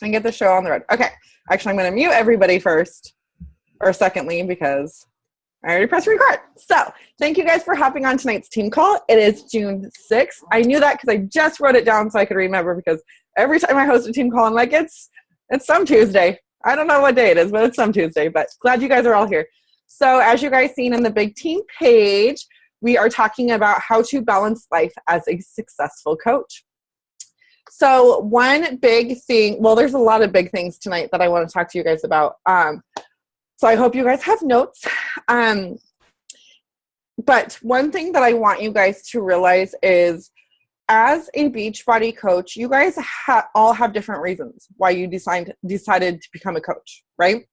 and get the show on the road. Okay. Actually, I'm going to mute everybody first, or secondly, because I already pressed record. So thank you guys for hopping on tonight's team call. It is June 6th. I knew that because I just wrote it down so I could remember, because every time I host a team call, I'm like, it's some Tuesday. I don't know what day it is, but it's some Tuesday. But glad you guys are all here. So as you guys seen in the big team page, we are talking about how to balance life as a successful coach. So one big thing, well, there's a lot of big things tonight that I want to talk to you guys about. So I hope you guys have notes. But one thing that I want you guys to realize is, as a Beachbody coach, you guys all have different reasons why you decided to become a coach, right?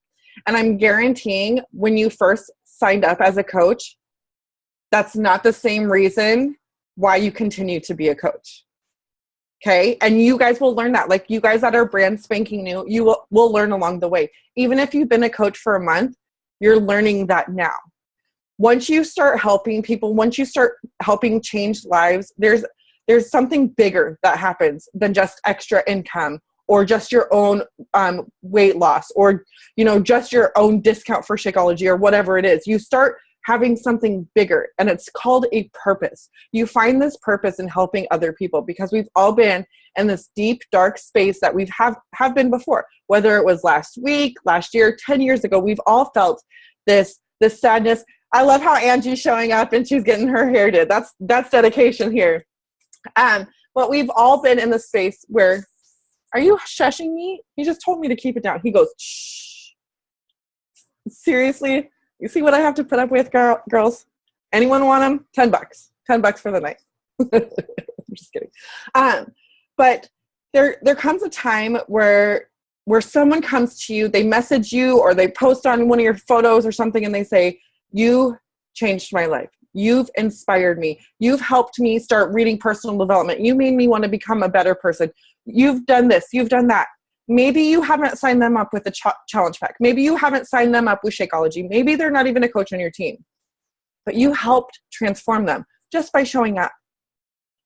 And I'm guaranteeing when you first signed up as a coach, that's not the same reason why you continue to be a coach. Okay. And you guys will learn that. Like, you guys that are brand spanking new, you will learn along the way. Even if you've been a coach for a month, you're learning that now. Once you start helping people, once you start helping change lives, there's something bigger that happens than just extra income, or just your own weight loss, or, just your own discount for Shakeology, or whatever it is. You start having something bigger, and it's called a purpose. You find this purpose in helping other people, because we've all been in this deep, dark space that we've have been before, whether it was last week, last year, 10 years ago. We've all felt this sadness. I love how Angie's showing up and she's getting her hair did. That's dedication here. But we've all been in the space where, are you shushing me? He just told me to keep it down. He goes, shh. Seriously? You see what I have to put up with, girls? Anyone want them? $10. $10 for the night. I'm just kidding. But there comes a time where someone comes to you, they message you, or they post on one of your photos or something, and they say, you changed my life. You've inspired me. You've helped me start reading personal development. You made me want to become a better person. You've done this. You've done that. Maybe you haven't signed them up with a challenge pack. Maybe you haven't signed them up with Shakeology. Maybe they're not even a coach on your team. But you helped transform them just by showing up.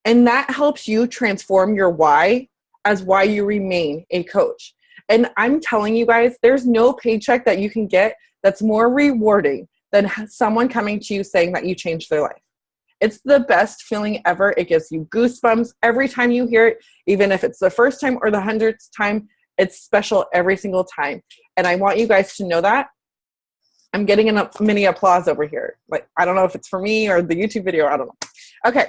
And that helps you transform your why as why you remain a coach. And I'm telling you guys, there's no paycheck that you can get that's more rewarding than someone coming to you saying that you changed their life. It's the best feeling ever. It gives you goosebumps every time you hear it, even if it's the first time or the 100th time. It's special every single time. And I want you guys to know that. I'm getting a mini applause over here. Like, I don't know if it's for me or the YouTube video. I don't know. Okay.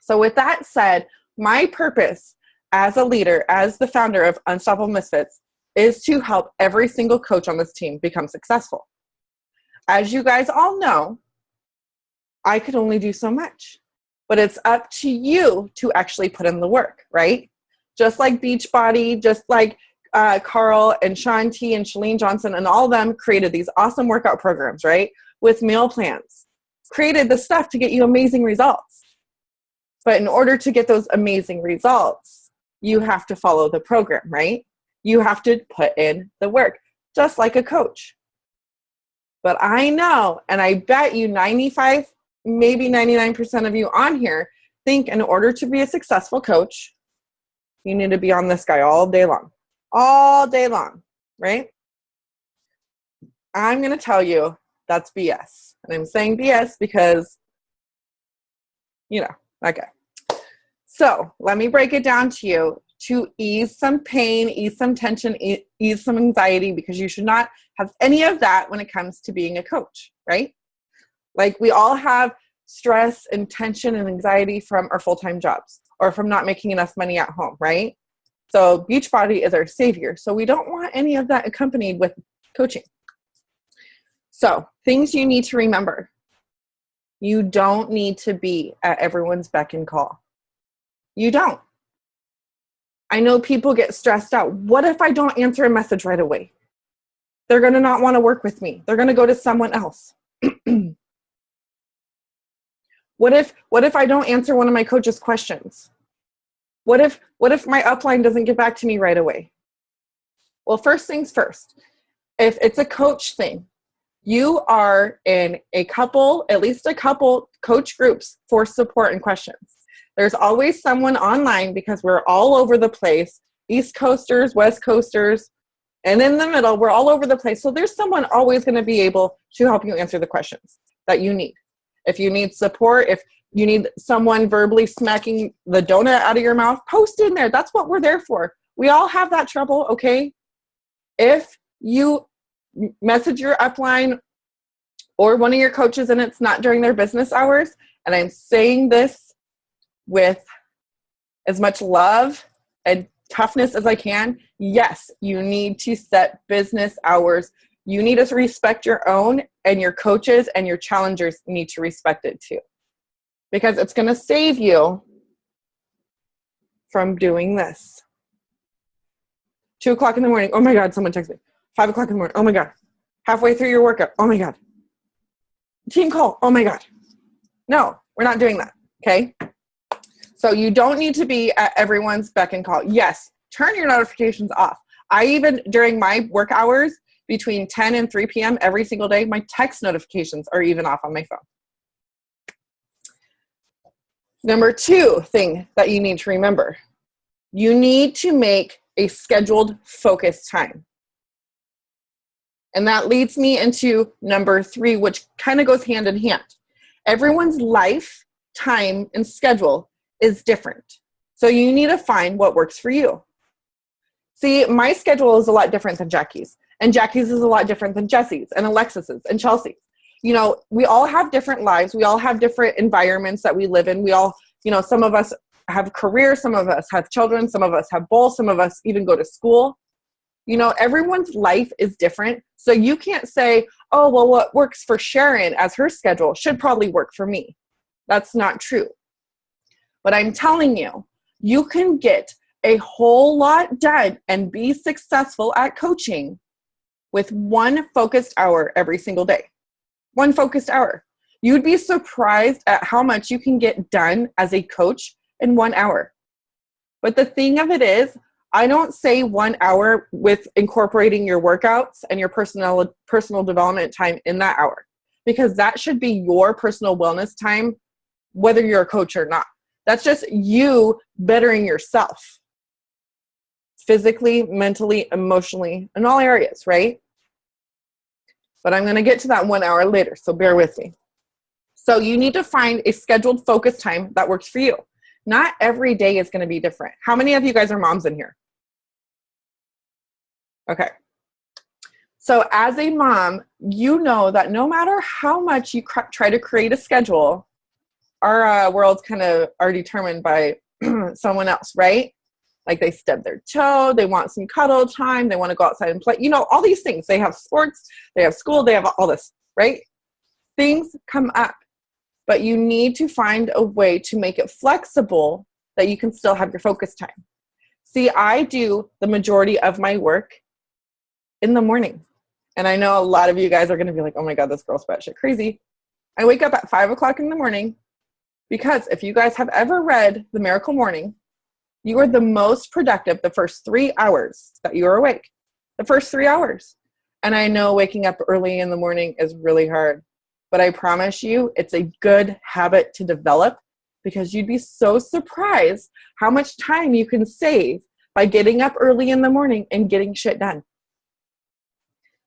So with that said, my purpose as a leader, as the founder of Unstoppable Misfits, is to help every single coach on this team become successful. As you guys all know, I could only do so much, but it's up to you to actually put in the work, right? Just like Beachbody, just like Carl and Shanti and Shalene Johnson and all of them created these awesome workout programs, right? With meal plans, created the stuff to get you amazing results. But in order to get those amazing results, you have to follow the program, right? You have to put in the work, just like a coach. But I know, and I bet you 95, maybe 99% of you on here think in order to be a successful coach, you need to be on this guy all day long, right? I'm going to tell you that's BS. And I'm saying BS because, okay. So let me break it down to you to ease some pain, ease some tension, ease some anxiety, because you should not have any of that when it comes to being a coach, right? Like, we all have stress and tension and anxiety from our full-time jobs or from not making enough money at home, right? So Beachbody is our savior. So we don't want any of that accompanied with coaching. So things you need to remember. You don't need to be at everyone's beck and call. You don't. I know people get stressed out. What if I don't answer a message right away? They're going to not want to work with me. They're going to go to someone else. What if I don't answer one of my coach's questions? What if my upline doesn't get back to me right away? Well, first things first, if it's a coach thing, you are in at least a couple coach groups for support and questions. There's always someone online, because we're all over the place, East Coasters, West Coasters, and in the middle, we're all over the place. So there's someone always going to be able to help you answer the questions that you need. If you need support, if you need someone verbally smacking the donut out of your mouth, post in there. That's what we're there for. We all have that trouble, okay? If you message your upline or one of your coaches and it's not during their business hours, and I'm saying this with as much love and toughness as I can, yes, you need to set business hours. You need to respect your own, and your coaches and your challengers need to respect it too. Because it's going to save you from doing this. 2 o'clock in the morning, oh my God, someone texted me. 5 o'clock in the morning, oh my God. Halfway through your workout, oh my God. Team call, oh my God. No, we're not doing that, okay? So you don't need to be at everyone's beck and call. Yes, turn your notifications off. I even, during my work hours, between 10 and 3 p.m. every single day, my text notifications are even off on my phone. Number 2 thing that you need to remember, you need to make a scheduled focus time. And that leads me into number 3, which kind of goes hand in hand. Everyone's life, time, and schedule is different. So you need to find what works for you. See, my schedule is a lot different than Jackie's. And Jackie's is a lot different than Jesse's and Alexis's and Chelsea's. You know, we all have different lives. We all have different environments that we live in. We all, you know, some of us have careers, some of us have children, some of us have both, some of us even go to school. You know, everyone's life is different. So you can't say, oh, well, what works for Sharon as her schedule should probably work for me. That's not true. But I'm telling you, you can get a whole lot done and be successful at coaching with one focused hour every single day. One focused hour. You'd be surprised at how much you can get done as a coach in 1 hour. But the thing of it is, I don't say 1 hour with incorporating your workouts and your personal development time in that hour, because that should be your personal wellness time, whether you're a coach or not. That's just you bettering yourself physically, mentally, emotionally, in all areas, right? But I'm going to get to that 1 hour later, so bear with me. So you need to find a scheduled focus time that works for you. Not every day is going to be different. How many of you guys are moms in here? Okay. So as a mom, you know that no matter how much you try to create a schedule, our worlds kind of are determined by someone else, right? Like they stub their toe, they want some cuddle time, they want to go outside and play. You know, all these things. They have sports, they have school, they have all this, right? Things come up, but you need to find a way to make it flexible that you can still have your focus time. See, I do the majority of my work in the morning. And I know a lot of you guys are going to be like, oh my God, this girl's batshit crazy. I wake up at 5 o'clock in the morning because if you guys have ever read The Miracle Morning, you are the most productive the first 3 hours that you are awake. The first 3 hours. And I know waking up early in the morning is really hard, but I promise you it's a good habit to develop, because you'd be so surprised how much time you can save by getting up early in the morning and getting shit done.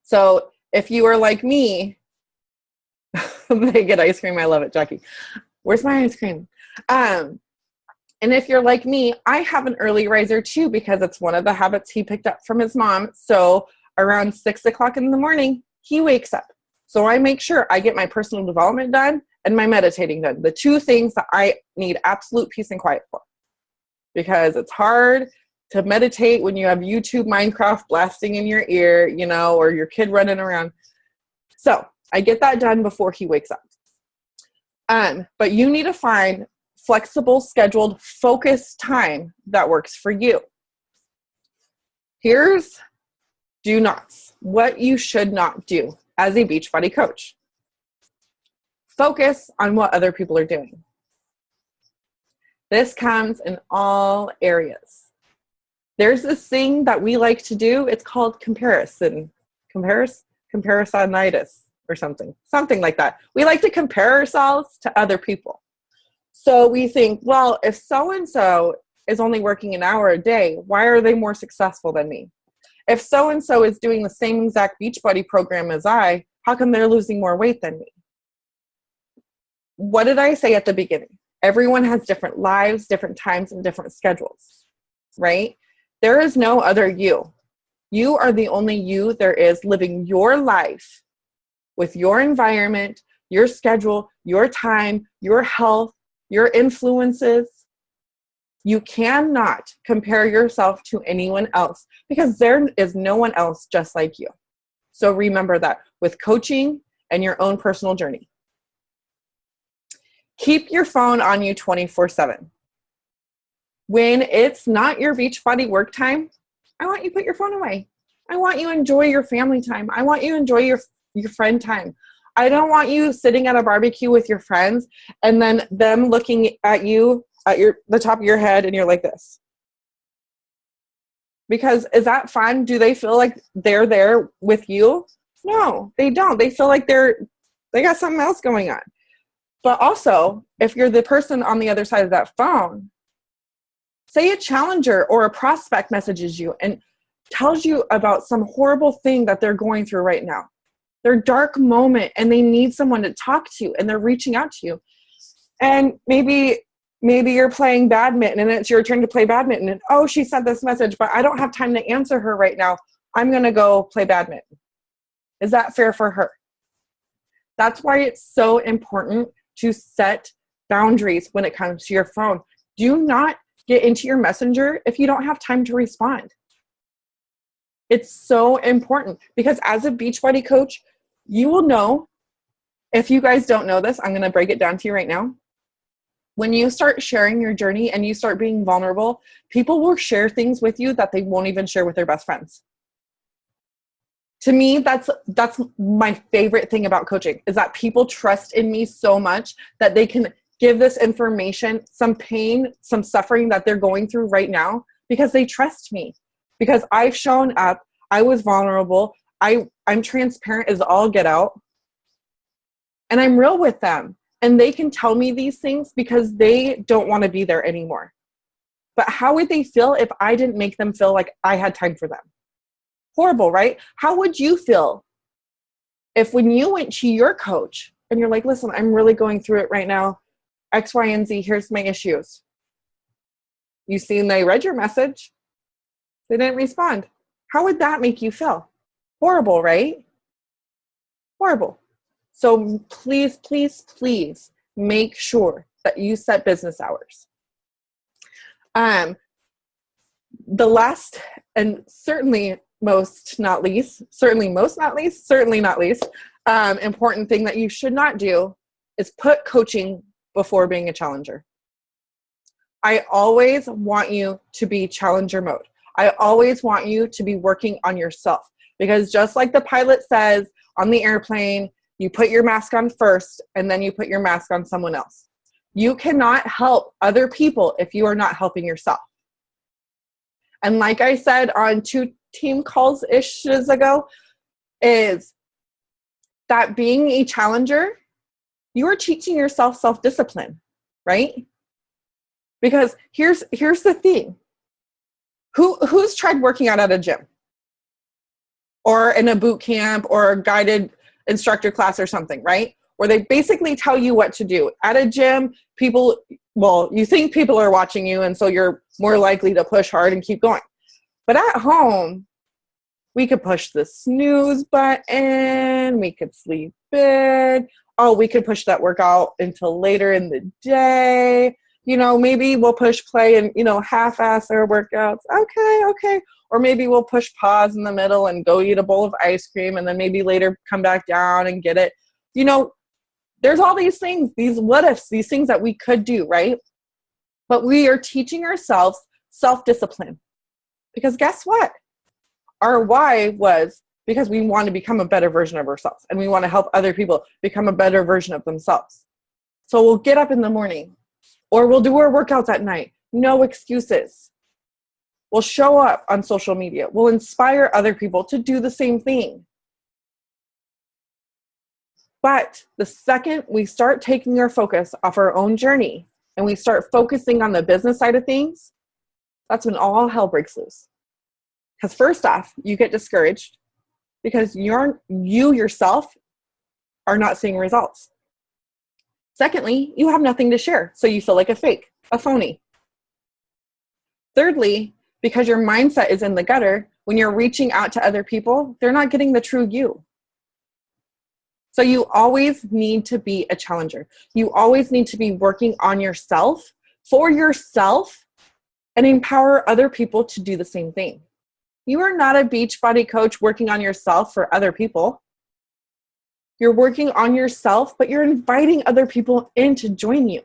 So if you are like me, they get ice cream. I love it, Jackie. Where's my ice cream? And if you're like me, I have an early riser too, because it's one of the habits he picked up from his mom. So around 6 o'clock in the morning, he wakes up. So I make sure I get my personal development done and my meditating done. The 2 things that I need absolute peace and quiet for, because it's hard to meditate when you have YouTube Minecraft blasting in your ear, you know, or your kid running around. So I get that done before he wakes up. But you need to find flexible, scheduled, focused time that works for you. Here's do nots. What you should not do as a Beachbody coach. Focus on what other people are doing. This comes in all areas. There's this thing that we like to do. It's called comparisonitis or something like that. We like to compare ourselves to other people. So we think, well, if so-and-so is only working an hour a day, why are they more successful than me? If so-and-so is doing the same exact Beachbody program as I, how come they're losing more weight than me? What did I say at the beginning? Everyone has different lives, different times, and different schedules, right? There is no other you. You are the only you there is, living your life with your environment, your schedule, your time, your health, your influences. You cannot compare yourself to anyone else because there is no one else just like you. So remember that with coaching and your own personal journey. Keep your phone on you 24/7. When it's not your Beachbody work time, I want you to put your phone away. I want you to enjoy your family time. I want you to enjoy your friend time. I don't want you sitting at a barbecue with your friends and then them looking at you at the top of your head and you're like this. Because is that fun? Do they feel like they're there with you? No, they don't. They feel like they got something else going on. But also, if you're the person on the other side of that phone, say a challenger or a prospect messages you and tells you about some horrible thing that they're going through right now, their dark moment, and they need someone to talk to, and they're reaching out to you. And maybe you're playing badminton and it's your turn to play badminton, and oh, she sent this message, but I don't have time to answer her right now. I'm going to go play badminton. Is that fair for her? That's why it's so important to set boundaries when it comes to your phone. Do not get into your messenger if you don't have time to respond. It's so important because as a Beachbody coach, you will know, if you guys don't know this, I'm going to break it down to you right now. When you start sharing your journey and you start being vulnerable, people will share things with you that they won't even share with their best friends. To me, that's my favorite thing about coaching, is that people trust in me so much that they can give this information, some pain, some suffering that they're going through right now, because they trust me. Because I've shown up, I was vulnerable, I'm transparent as all get out, and I'm real with them. And they can tell me these things because they don't want to be there anymore. But how would they feel if I didn't make them feel like I had time for them? Horrible, right? How would you feel if when you went to your coach and you're like, listen, I'm really going through it right now, X, Y, and Z, here's my issues. You see, they read your message. They didn't respond. How would that make you feel? Horrible, right? Horrible. So please, please, please make sure that you set business hours. The last and certainly not least, important thing that you should not do is put coaching before being a challenger. I always want you to be challenger mode. I always want you to be working on yourself, because just like the pilot says on the airplane, you put your mask on first and then you put your mask on someone else. You cannot help other people if you are not helping yourself. And like I said on 2 team calls-ish ago, is that being a challenger, you are teaching yourself self-discipline, right? Because here's the thing. Who's tried working out at a gym or in a boot camp or a guided instructor class or something, right? Where they basically tell you what to do. At a gym, you think people are watching you, and so you're more likely to push hard and keep going. But at home, we could push the snooze button, we could sleep in, we could push that workout until later in the day. Maybe we'll push play and, half-ass our workouts. Okay. Or maybe we'll push pause in the middle and go eat a bowl of ice cream and then maybe later come back down and get it. There's all these things, these what ifs, these things that we could do, right? But we are teaching ourselves self-discipline. Because guess what? Our why was because we want to become a better version of ourselves and we want to help other people become a better version of themselves. So we'll get up in the morning or we'll do our workouts at night. No excuses. We'll show up on social media. We'll inspire other people to do the same thing. But the second we start taking our focus off our own journey and we start focusing on the business side of things, That's when all hell breaks loose. Because first off, you get discouraged because you yourself are not seeing results. Secondly, you have nothing to share, so you feel like a fake, a phony. Thirdly, because your mindset is in the gutter, when you're reaching out to other people, they're not getting the true you. So you always need to be a challenger. You always need to be working on yourself, for yourself, and empower other people to do the same thing. You are not a Beachbody coach working on yourself for other people. You're working on yourself, but you're inviting other people in to join you.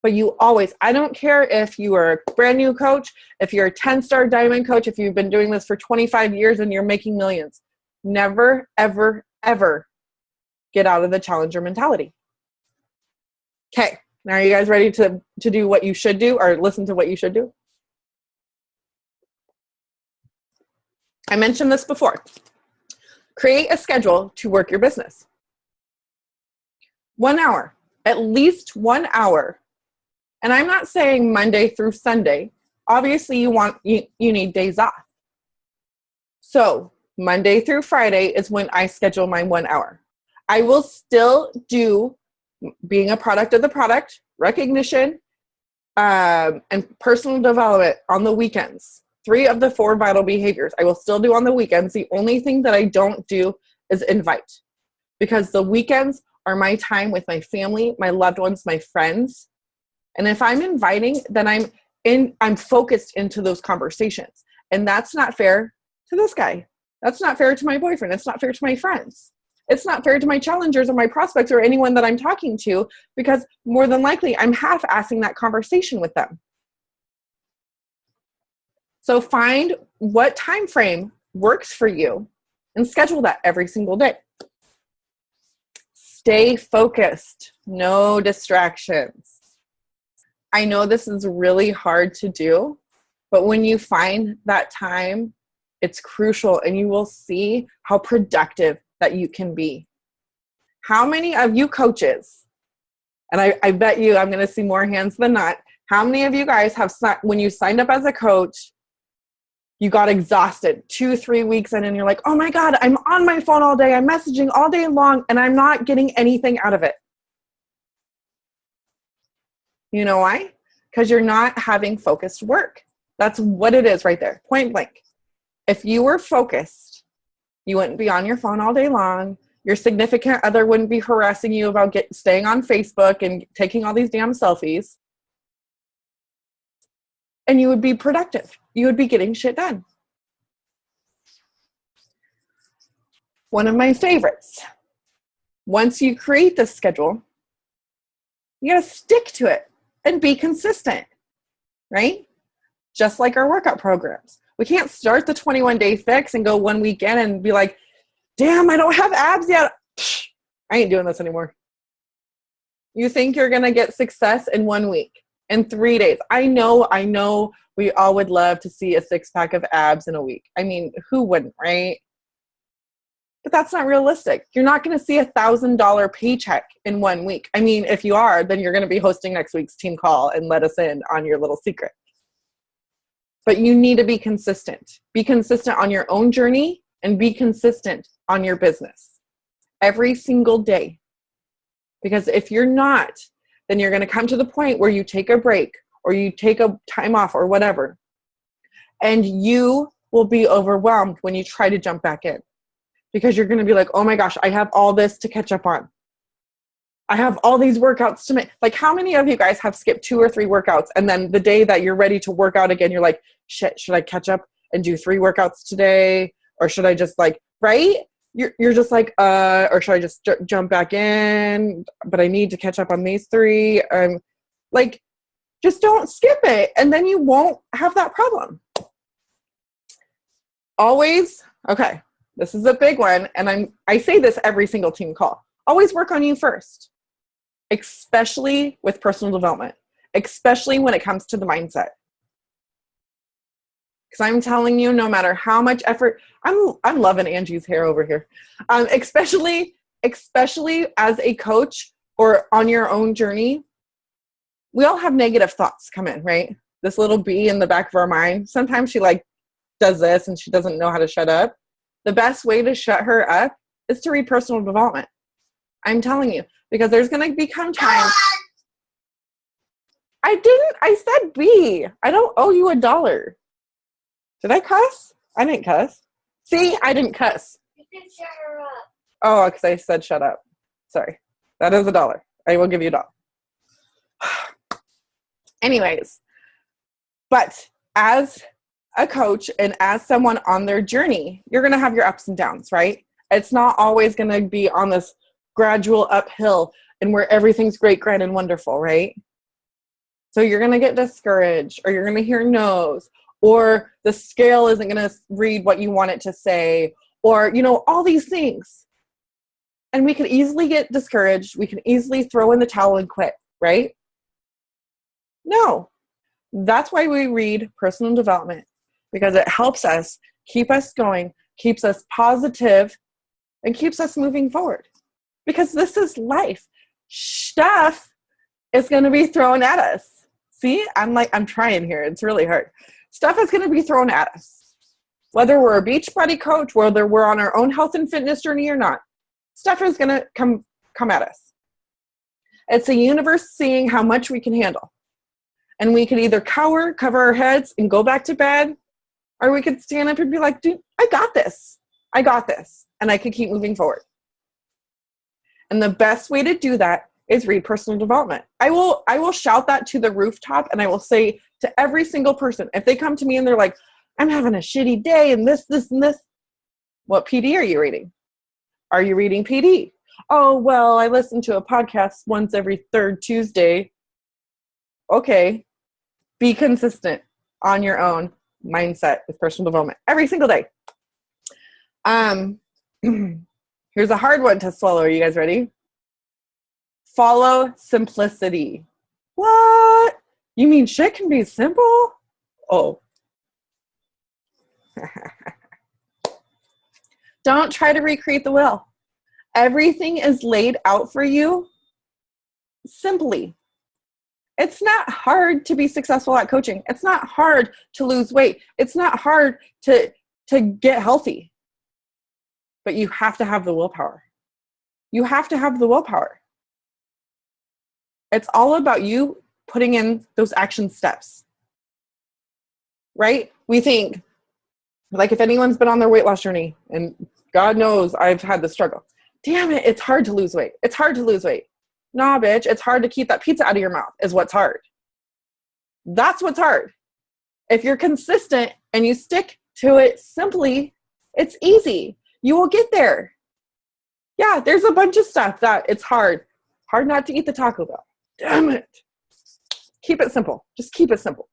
But you always, I don't care if you are a brand new coach, if you're a 10-star diamond coach, if you've been doing this for 25 years and you're making millions, never, ever, ever get out of the challenger mentality. Okay, now are you guys ready to do what you should do or listen to what you should do? I mentioned this before. Create a schedule to work your business. 1 hour, at least 1 hour. And I'm not saying Monday through Sunday. Obviously, you need days off. So Monday through Friday is when I schedule my 1 hour. I will still do being a product of the product, recognition, and personal development on the weekends. 3 of the 4 vital behaviors I will still do on the weekends. The only thing that I don't do is invite, because the weekends are my time with my family, my loved ones, my friends. And if I'm inviting, then I'm focused into those conversations. And that's not fair to this guy. That's not fair to my boyfriend. It's not fair to my friends. It's not fair to my challengers or my prospects or anyone that I'm talking to, because more than likely I'm half-assing that conversation with them. So find what time frame works for you and schedule that every single day. Stay focused. No distractions. I know this is really hard to do, but when you find that time, it's crucial, and you will see how productive that you can be. How many of you coaches, and I bet you I'm going to see more hands than not, how many of you guys have, when you signed up as a coach, you got exhausted 2-3 weeks in and you're like, oh my God, I'm on my phone all day, I'm messaging all day long, and I'm not getting anything out of it. You know why? Because you're not having focused work. That's what it is right there, point blank. If you were focused, you wouldn't be on your phone all day long. Your significant other wouldn't be harassing you about staying on Facebook and taking all these damn selfies. And you would be productive. You would be getting shit done. One of my favorites. Once you create this schedule, you got to stick to it and be consistent, right? Just like our workout programs. We can't start the 21-day fix and go 1 weekend and be like, damn, I don't have abs yet. Psh, I ain't doing this anymore. You think you're going to get success in 1 week, in 3 days. I know we all would love to see a 6-pack of abs in a week. I mean, who wouldn't, right? But that's not realistic. You're not going to see $1,000 paycheck in 1 week. I mean, if you are, then you're going to be hosting next week's team call and let us in on your little secret. But you need to be consistent. Be consistent on your own journey and be consistent on your business every single day. Because if you're not, then you're going to come to the point where you take a break or you take a time off or whatever. And you will be overwhelmed when you try to jump back in. Because you're going to be like, oh my gosh, I have all this to catch up on. I have all these workouts to make. Like, how many of you guys have skipped 2 or 3 workouts, and then the day that you're ready to work out again, you're like, shit, should I catch up and do 3 workouts today? Or should I just right? You're just like, or should I just jump back in? But I need to catch up on these 3. Just don't skip it, and then you won't have that problem. Always, okay. This is a big one, and I say this every single team call. Always work on you first, especially with personal development, especially when it comes to the mindset. Because I'm telling you, no matter how much effort, I'm loving Angie's hair over here, especially as a coach or on your own journey, we all have negative thoughts come in, right? this little bee in the back of our mind. Sometimes she like does this and she doesn't know how to shut up. The best way to shut her up is to read personal development. I'm telling you, because there's going to become times. I said B. I don't owe you $1. Did I cuss? I didn't cuss. See, I didn't cuss. You can shut her up. Oh, because I said shut up. Sorry. That is $1. I will give you $1. Anyways, but as a coach and as someone on their journey, you're going to have your ups and downs, right? It's not always going to be on this gradual uphill and where everything's great, grand, and wonderful, right? So you're going to get discouraged, or you're going to hear no's, or the scale isn't going to read what you want it to say, or, you know, all these things. And we can easily get discouraged. We can easily throw in the towel and quit, right? No. That's why we read personal development, because it helps us keep us going, keeps us positive, and keeps us moving forward. Because this is life. Stuff is going to be thrown at us. See, I'm trying here. It's really hard. Stuff is going to be thrown at us. Whether we're a Beachbody coach, whether we're on our own health and fitness journey or not, stuff is going to come at us. It's the universe seeing how much we can handle. And we could either cower, cover our heads, and go back to bed, or we could stand up and be like, dude, I got this. I got this. And I could keep moving forward. And the best way to do that is read personal development. I will shout that to the rooftop, and I will say to every single person, if they come to me and they're like, I'm having a shitty day and this, and this, what PD are you reading? Are you reading PD? Oh, well, I listen to a podcast once every third Tuesday. Okay. Be consistent on your own mindset with personal development every single day. Here's a hard one to swallow. Are you guys ready? Follow simplicity. What? You mean shit can be simple? Oh. Don't try to recreate the wheel. Everything is laid out for you simply. It's not hard to be successful at coaching. It's not hard to lose weight. It's not hard to get healthy. But you have to have the willpower. You have to have the willpower. It's all about you putting in those action steps. Right? We think, like, if anyone's been on their weight loss journey, and God knows I've had the struggle. Damn it, it's hard to lose weight. It's hard to lose weight. Nah, bitch, it's hard to keep that pizza out of your mouth is what's hard. That's what's hard. If you're consistent and you stick to it simply, it's easy. You will get there. Yeah, there's a bunch of stuff that it's hard. Hard not to eat the Taco Bell. Damn it. Keep it simple. Just keep it simple.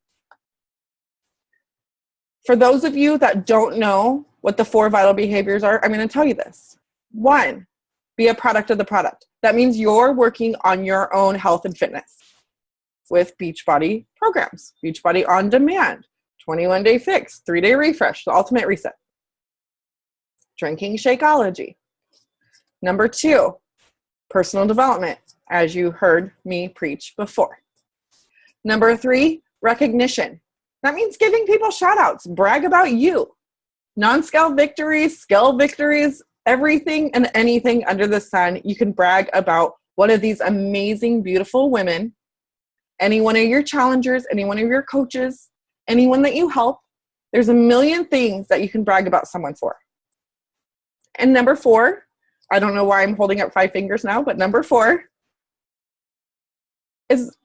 For those of you that don't know what the 4 vital behaviors are, I'm going to tell you this. 1, be a product of the product. That means you're working on your own health and fitness with Beachbody programs. Beachbody On Demand, 21-day fix, 3-day refresh, the ultimate reset. Drinking Shakeology. Number 2, personal development, as you heard me preach before. Number 3, recognition. That means giving people shout outs, brag about you. Non-scale victories, scale victories, everything and anything under the sun, you can brag about one of these amazing, beautiful women, any one of your challengers, any one of your coaches, anyone that you help. There's a million things that you can brag about someone for. And number 4, I don't know why I'm holding up 5 fingers now, but number 4 is,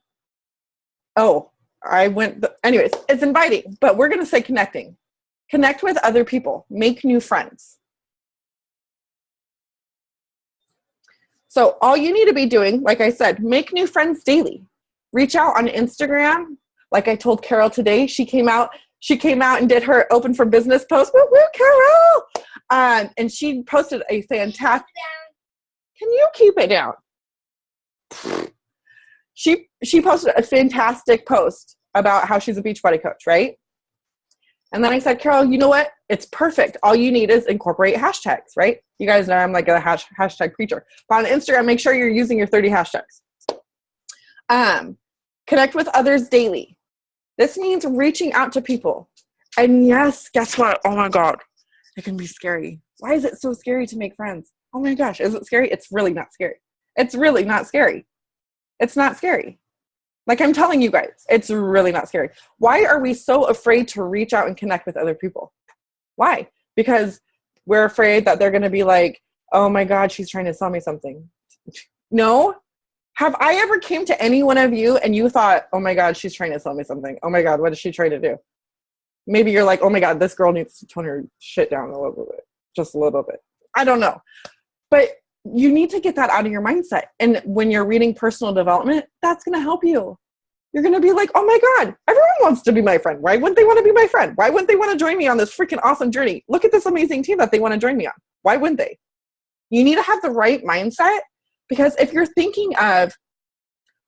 anyways, it's inviting, but we're going to say connecting. Connect with other people. Make new friends. So all you need to be doing, like I said, make new friends daily. Reach out on Instagram. Like I told Carol today, she came out and did her open for business post. Woo woo, Carol! And she posted a fantastic. Can you keep it down? She posted a fantastic post about how she's a Beachbody coach, right? And then I said, Carol, you know what? It's perfect. All you need is incorporate hashtags, right? You guys know I'm like a hashtag preacher. But on Instagram, make sure you're using your 30 hashtags. Connect with others daily. This means reaching out to people. And yes, guess what? Oh my God, it can be scary. Why is it so scary to make friends? Oh my gosh, is it scary? It's really not scary. It's really not scary. It's not scary. Like I'm telling you guys, it's really not scary. Why are we so afraid to reach out and connect with other people? Why? Because we're afraid that they're going to be like, oh my God, she's trying to sell me something. No. Have I ever came to any one of you and you thought, oh my God, she's trying to sell me something. Oh my God, what is she trying to do? Maybe you're like, oh my God, this girl needs to tone her shit down a little bit. Just a little bit. I don't know. But you need to get that out of your mindset. And when you're reading personal development, that's going to help you. You're going to be like, oh my God, everyone wants to be my friend. Why wouldn't they want to be my friend? Why wouldn't they want to join me on this freaking awesome journey? Look at this amazing team that they want to join me on. Why wouldn't they? You need to have the right mindset, because if you're thinking of,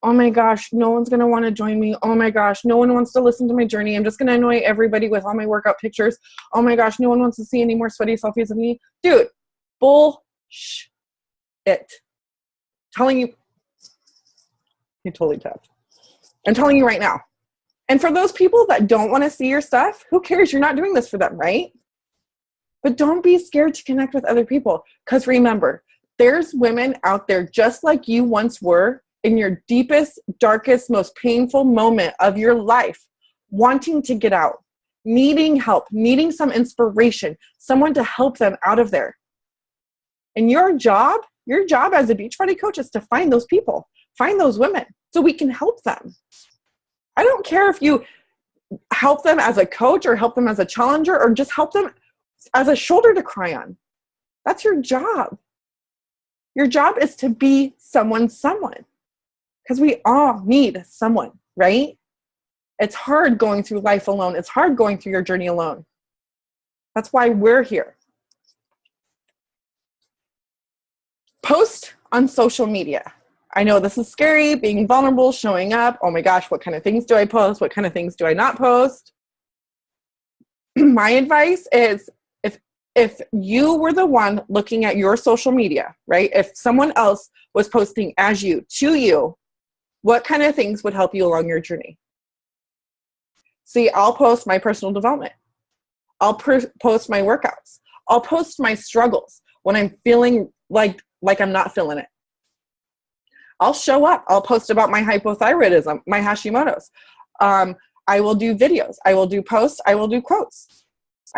oh my gosh, no one's going to want to join me. Oh my gosh, no one wants to listen to my journey. I'm just going to annoy everybody with all my workout pictures. Oh my gosh, no one wants to see any more sweaty selfies of me. Dude, bullshit. Telling you, you totally tapped. I'm telling you right now. And for those people that don't want to see your stuff, who cares? You're not doing this for them, right? But don't be scared to connect with other people. Because remember, there's women out there just like you once were in your deepest, darkest, most painful moment of your life, wanting to get out, needing help, needing some inspiration, someone to help them out of there. And your job as a Beachbody coach is to find those people, find those women so we can help them. I don't care if you help them as a coach or help them as a challenger or just help them as a shoulder to cry on. That's your job. Your job is to be someone, because we all need someone, right? It's hard going through life alone. It's hard going through your journey alone. That's why we're here. Post on social media. I know this is scary, being vulnerable, showing up. Oh my gosh, what kind of things do I post? What kind of things do I not post? My advice is if you were the one looking at your social media, right? If someone else was posting as you, to you, what kind of things would help you along your journey? See, I'll post my personal development. I'll post my workouts. I'll post my struggles when I'm feeling like I'm not feeling it. I'll show up. I'll post about my hypothyroidism, my Hashimoto's. I will do videos. I will do posts. I will do quotes.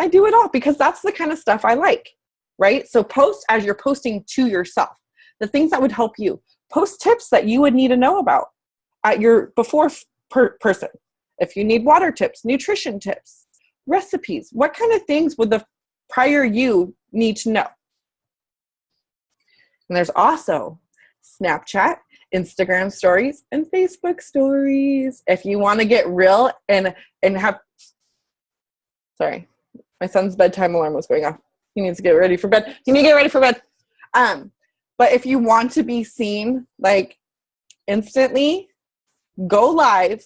I do it all because that's the kind of stuff I like, right? So post as you're posting to yourself, the things that would help you. Post tips that you would need to know about at your before person. If you need water tips, nutrition tips, recipes, what kind of things would the prior you need to know? And there's also Snapchat, Instagram stories, and Facebook stories. If you want to get real and have, sorry, my son's bedtime alarm was going off. He needs to get ready for bed. But if you want to be seen like instantly, go live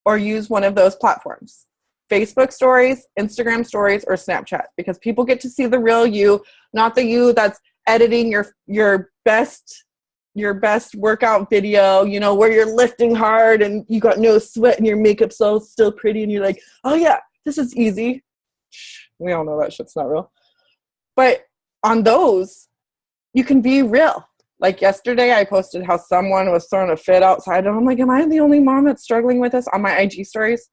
or use one of those platforms. Facebook stories, Instagram stories, or Snapchat, because people get to see the real you, not the you that's editing your best workout video, you know, where you're lifting hard and you got no sweat and your makeup's still pretty and you're like, oh yeah, this is easy. We all know that shit's not real. But on those, you can be real. Like yesterday, I posted how someone was throwing a fit outside, and I'm like, am I the only mom that's struggling with this on my IG stories?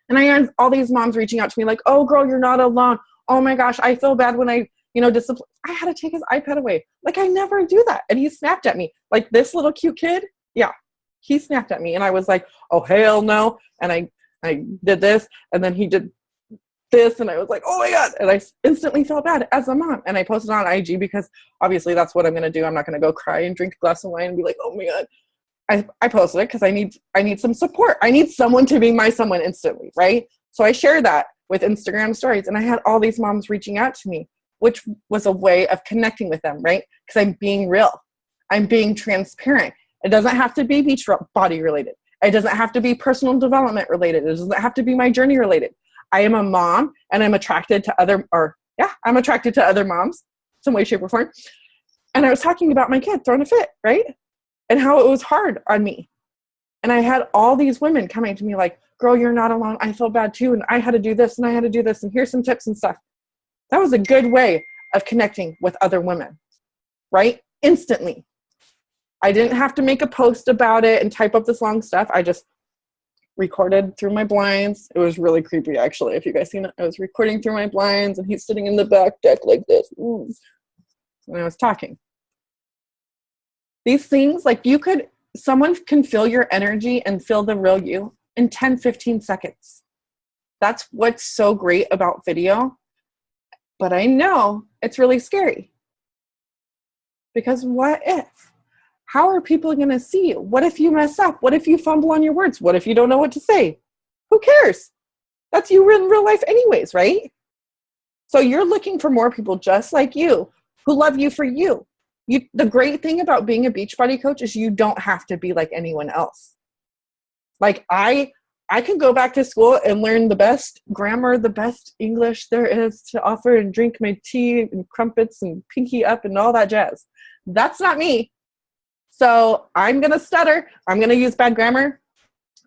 And I had all these moms reaching out to me like, oh girl, you're not alone. Oh my gosh, I feel bad when I had to take his iPad away. Like I never do that. And he snapped at me. Like this little cute kid, yeah, he snapped at me. And I was like, oh hell no. And I did this, and then he did this, and I was like, oh my God. And I instantly felt bad as a mom. And I posted on IG because obviously that's what I'm going to do. I'm not going to go cry and drink a glass of wine and be like, oh my God. I posted it because I need some support. I need someone to be my someone instantly, right? So I shared that with Instagram stories, and I had all these moms reaching out to me, which was a way of connecting with them, right? Because I'm being real. I'm being transparent. It doesn't have to be Beachbody related. It doesn't have to be personal development related. It doesn't have to be my journey related. I am a mom, and I'm attracted to other moms, some way, shape, or form. And I was talking about my kid throwing a fit, right? And how it was hard on me. And I had all these women coming to me like, girl, you're not alone. I feel bad too. And I had to do this and I had to do this. And here's some tips and stuff. That was a good way of connecting with other women, right? Instantly. I didn't have to make a post about it and type up this long stuff. I just recorded through my blinds. It was really creepy, actually. If you guys seen it, I was recording through my blinds and he's sitting in the back deck like this. Ooh. And I was talking. These things, like someone can feel your energy and feel the real you in 10, 15 seconds. That's what's so great about video. But I know it's really scary. Because what if? How are people going to see you? What if you mess up? What if you fumble on your words? What if you don't know what to say? Who cares? That's you in real life anyways, right? So you're looking for more people just like you who love you for you. The great thing about being a Beachbody coach is you don't have to be like anyone else. Like I can go back to school and learn the best grammar, the best English there is to offer and drink my tea and crumpets and pinky up and all that jazz. That's not me. So I'm going to stutter. I'm going to use bad grammar.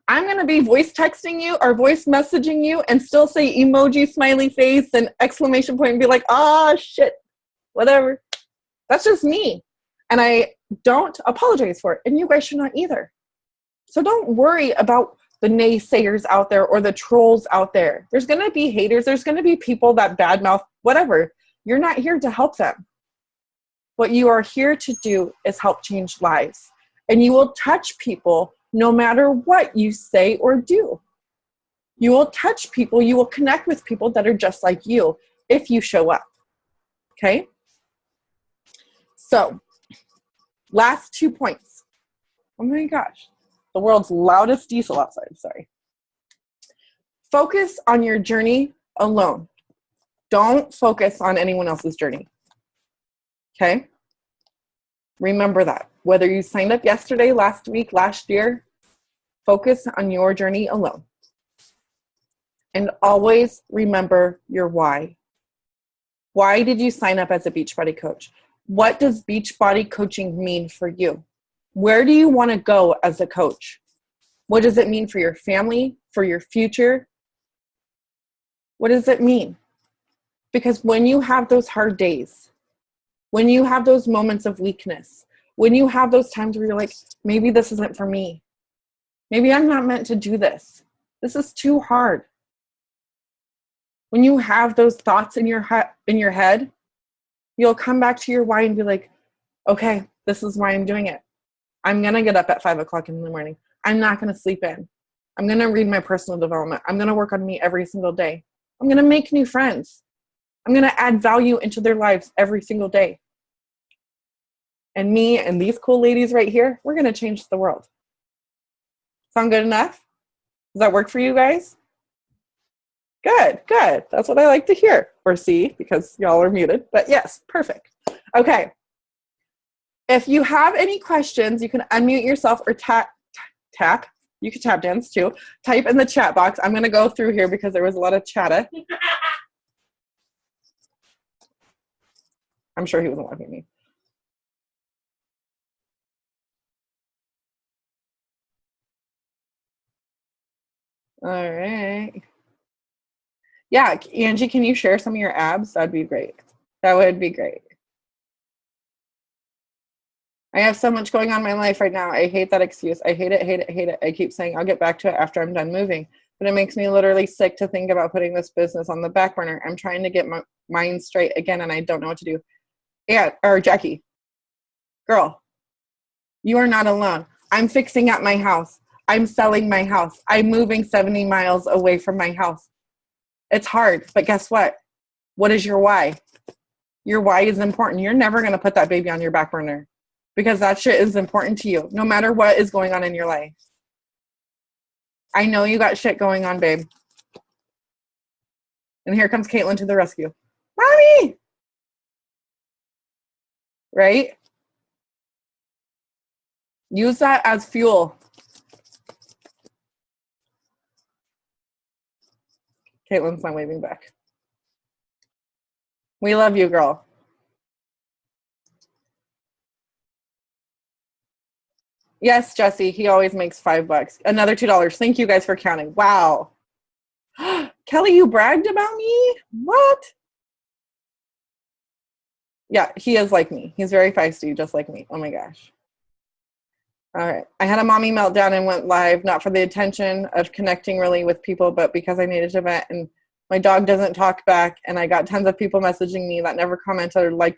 I'm going to be voice texting you or voice messaging you and still say emoji, smiley face, and exclamation point and be like, ah, shit, whatever. That's just me. And I don't apologize for it. And you guys should not either. So don't worry about the naysayers out there or the trolls out there. There's going to be haters. There's going to be people that badmouth, whatever. You're not here to help them. What you are here to do is help change lives. And you will touch people no matter what you say or do. You will touch people. You will connect with people that are just like you if you show up. Okay? So, last 2 points. Oh my gosh. The world's loudest diesel outside. Sorry. Focus on your journey alone. Don't focus on anyone else's journey. Okay? Remember that. Whether you signed up yesterday, last week, last year, focus on your journey alone. And always remember your why. Why did you sign up as a Beachbody coach? What does Beachbody coaching mean for you? Where do you want to go as a coach? What does it mean for your family, for your future? What does it mean? Because when you have those hard days, when you have those moments of weakness, when you have those times where you're like, maybe this isn't for me. Maybe I'm not meant to do this. This is too hard. When you have those thoughts in your head, you'll come back to your why and be like, okay, this is why I'm doing it. I'm going to get up at 5 o'clock in the morning. I'm not going to sleep in. I'm going to read my personal development. I'm going to work on me every single day. I'm going to make new friends. I'm going to add value into their lives every single day. And me and these cool ladies right here, we're going to change the world. Sound good enough? Does that work for you guys? Good, good. That's what I like to hear or see because y'all are muted. But yes, perfect. Okay. If you have any questions, you can unmute yourself or tap. You can tap dance too. Type in the chat box. I'm going to go through here because there was a lot of chatter. I'm sure he wasn't watching me. All right. Yeah, Angie, can you share some of your abs? That'd be great. That would be great. I have so much going on in my life right now. I hate that excuse. I hate it, hate it, hate it. I keep saying I'll get back to it after I'm done moving. But it makes me literally sick to think about putting this business on the back burner. I'm trying to get my mind straight again, and I don't know what to do. Jackie, girl, you are not alone. I'm fixing up my house. I'm selling my house. I'm moving 70 miles away from my house. It's hard, but guess what? What is your why? Your why is important. You're never going to put that baby on your back burner because that shit is important to you, no matter what is going on in your life. I know you got shit going on, babe. And here comes Caitlin to the rescue. Mommy! Right? Use that as fuel. Caitlin's not waving back. We love you, girl. Yes, Jesse, he always makes $5. Another $2. Thank you guys for counting. Wow. Kelly, you bragged about me? What? Yeah, he is like me. He's very feisty, just like me. Oh my gosh. All right. I had a mommy meltdown and went live, not for the intention of connecting really with people, but because I needed to vent, and my dog doesn't talk back, and I got tons of people messaging me that never commented or like,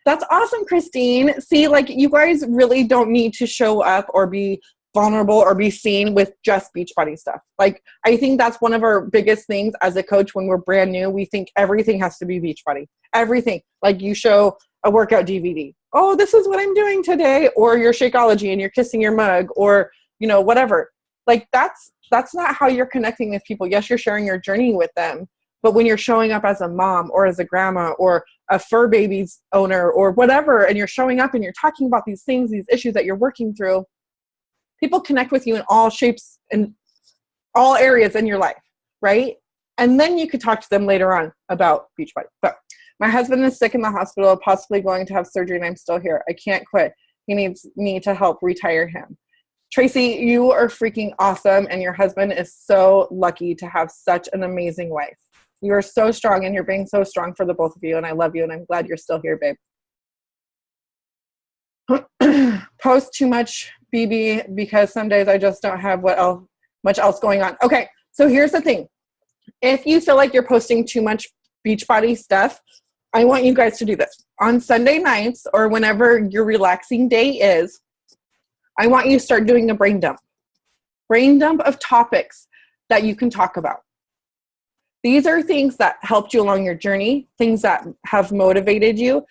that's awesome, Christine. See, like, you guys really don't need to show up or be vulnerable or be seen with just Beachbody stuff. Like, I think that's one of our biggest things as a coach when we're brand new. We think everything has to be Beachbody. Everything. Like, you show a workout DVD. Oh, this is what I'm doing today. Or your Shakeology and you're kissing your mug, or, you know, whatever. Like, that's not how you're connecting with people. Yes, you're sharing your journey with them. But when you're showing up as a mom or as a grandma or a fur baby's owner or whatever, and you're showing up and you're talking about these things, these issues that you're working through, people connect with you in all shapes and all areas in your life, right? And then you could talk to them later on about Beachbody. But my husband is sick in the hospital, possibly going to have surgery, and I'm still here. I can't quit. He needs me to help retire him. Tracy, you are freaking awesome, and your husband is so lucky to have such an amazing wife. You are so strong, and you're being so strong for the both of you, and I love you, and I'm glad you're still here, babe. Post too much, BB, because some days I just don't have much else going on. Okay, so here's the thing. If you feel like you're posting too much Beachbody stuff, I want you guys to do this. On Sunday nights or whenever your relaxing day is, I want you to start doing a brain dump. Brain dump of topics that you can talk about. These are things that helped you along your journey, things that have motivated you,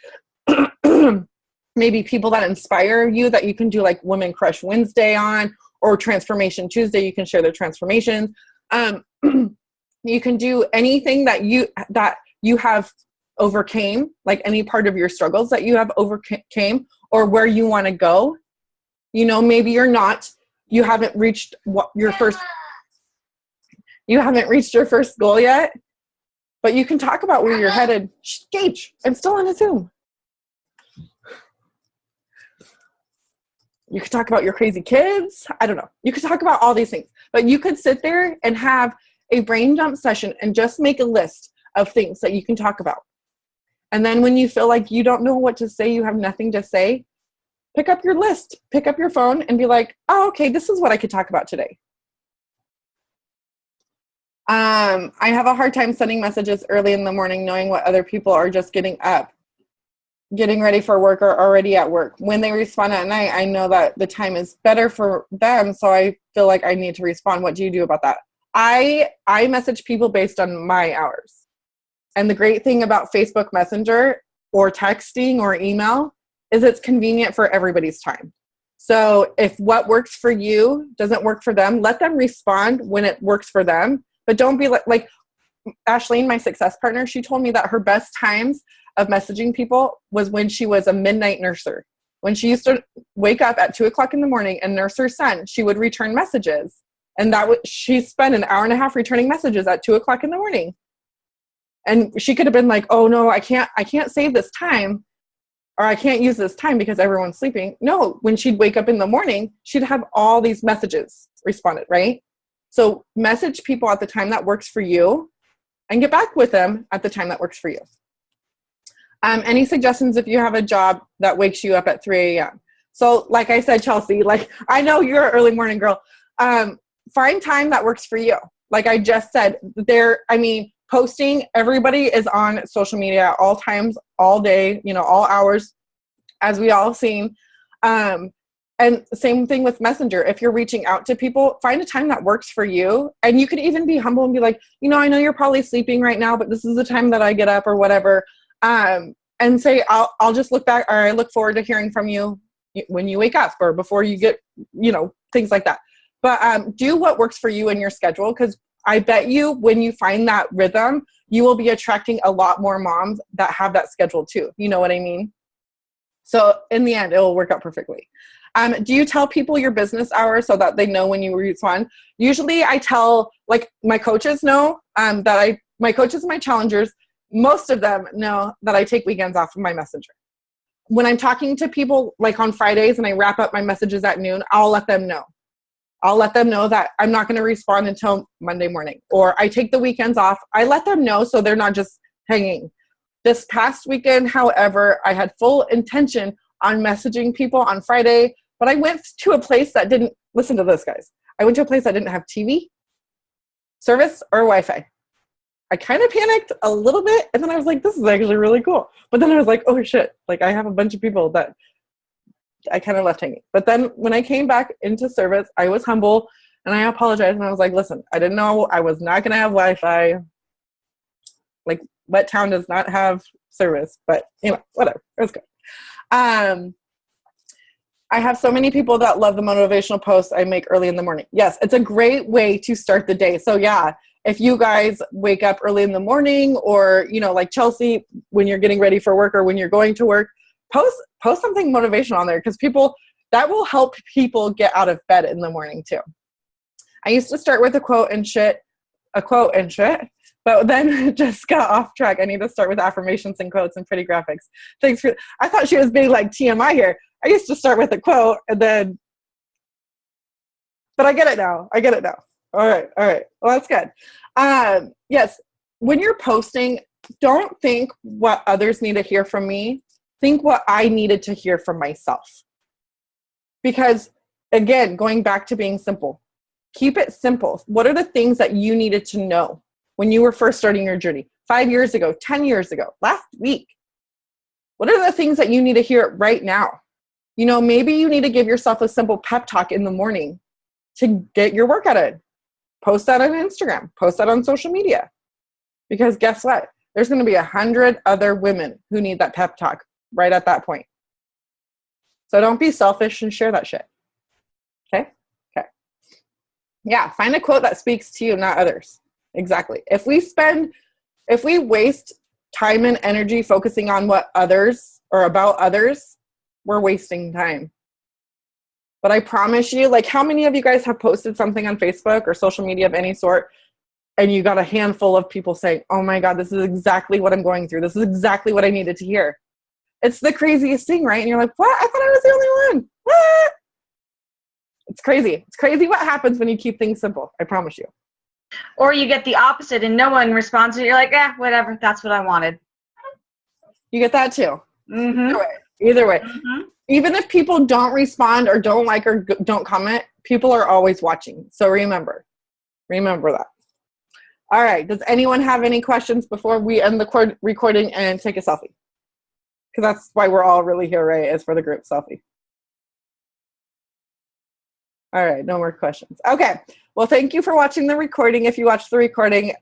maybe people that inspire you that you can do like Women Crush Wednesday on, or Transformation Tuesday, you can share their transformations. You can do anything that you have overcame, like any part of your struggles that you have overcame, or where you want to go. You know, maybe you haven't reached your first goal yet, but you can talk about where you're headed. Shh, Gage, I'm still on a Zoom. You could talk about your crazy kids. I don't know. You could talk about all these things, but you could sit there and have a brain dump session and just make a list of things that you can talk about. And then when you feel like you don't know what to say, you have nothing to say, pick up your list, pick up your phone and be like, oh, okay, this is what I could talk about today. I have a hard time sending messages early in the morning, knowing what other people are just getting up, getting ready for work, or already at work. When they respond at night, I know that the time is better for them, so I feel like I need to respond. What do you do about that? I message people based on my hours. And the great thing about Facebook Messenger or texting or email is it's convenient for everybody's time. So if what works for you doesn't work for them, let them respond when it works for them. But don't be like Ashleen, my success partner, she told me that her best times of messaging people was when she was a midnight nurser. When she used to wake up at 2:00 in the morning and nurse her son, she would return messages. And she spent an hour and a half returning messages at 2:00 in the morning. And she could have been like, oh no, I can't save this time, or I can't use this time because everyone's sleeping. No, when she'd wake up in the morning, she'd have all these messages responded, right? So message people at the time that works for you and get back with them at the time that works for you. Any suggestions if you have a job that wakes you up at 3 a.m.? So like I said, Chelsea, like I know you're an early morning girl. Find time that works for you. Like I just said, posting, everybody is on social media at all times, all day, all hours, as we all seen. And same thing with Messenger. If you're reaching out to people, find a time that works for you. And you could even be humble and be like, I know you're probably sleeping right now, but this is the time that I get up or whatever. And say, I'll just look back, or I look forward to hearing from you when you wake up or before you get, things like that. But do what works for you in your schedule, because I bet you when you find that rhythm, you will be attracting a lot more moms that have that schedule too. You know what I mean? So in the end, it will work out perfectly. Do you tell people your business hours so that they know when you respond? Usually I tell, like my coaches know my coaches and my challengers, most of them know that I take weekends off of my Messenger. when I'm talking to people like on Fridays and I wrap up my messages at noon, I'll let them know. I'll let them know that I'm not going to respond until Monday morning, or I take the weekends off. I let them know so they're not just hanging. This past weekend, however, I had full intention on messaging people on Friday, but I went to a place that didn't, listen to this, guys. I went to a place that didn't have TV, service, or Wi-Fi. I kind of panicked a little bit, and then I was like, this is actually really cool. But then I was like, oh shit, like I have a bunch of people that I kind of left hanging. But then when I came back into service, I was humble, and I apologized, and I was like, listen, I didn't know I was not going to have Wi-Fi. Like, Wet Town does not have service, but whatever, it was good. I have so many people that love the motivational posts I make early in the morning. Yes, it's a great way to start the day. So yeah, if you guys wake up early in the morning, or, like Chelsea, when you're getting ready for work or when you're going to work, post something motivational on there, because that will help people get out of bed in the morning too. I used to start with a quote and shit, but then just got off track. I need to start with affirmations and quotes and pretty graphics. I thought she was being like TMI here. I used to start with a quote but I get it now. All right. Well, that's good. Yes, when you're posting, don't think what others need to hear from me. Think what I needed to hear from myself. Because, again, going back to being simple, keep it simple. What are the things that you needed to know when you were first starting your journey? 5 years ago, 10 years ago, last week? What are the things that you need to hear right now? Maybe you need to give yourself a simple pep talk in the morning to get your workout in. Post that on Instagram. Post that on social media. Because guess what? There's going to be 100 other women who need that pep talk right at that point. So don't be selfish and share that shit. Okay? Yeah, find a quote that speaks to you, not others. Exactly. If we waste time and energy focusing on what others or about others, we're wasting time. But I promise you, like, how many of you guys have posted something on Facebook or social media of any sort, and you got a handful of people saying, oh my God, this is exactly what I'm going through. This is exactly what I needed to hear. It's the craziest thing, right? And you're like, what? I thought I was the only one. What? It's crazy. It's crazy what happens when you keep things simple. I promise you. Or you get the opposite and no one responds and you're like, whatever. That's what I wanted. You get that too. Mm-hmm. Either way. Mm-hmm. Even if people don't respond or don't like or don't comment, people are always watching. So remember that. All right. Does anyone have any questions before we end the recording and take a selfie? Because that's why we're all really here, right? Is for the group selfie. All right. No more questions. Okay. Well, thank you for watching the recording. If you watched the recording,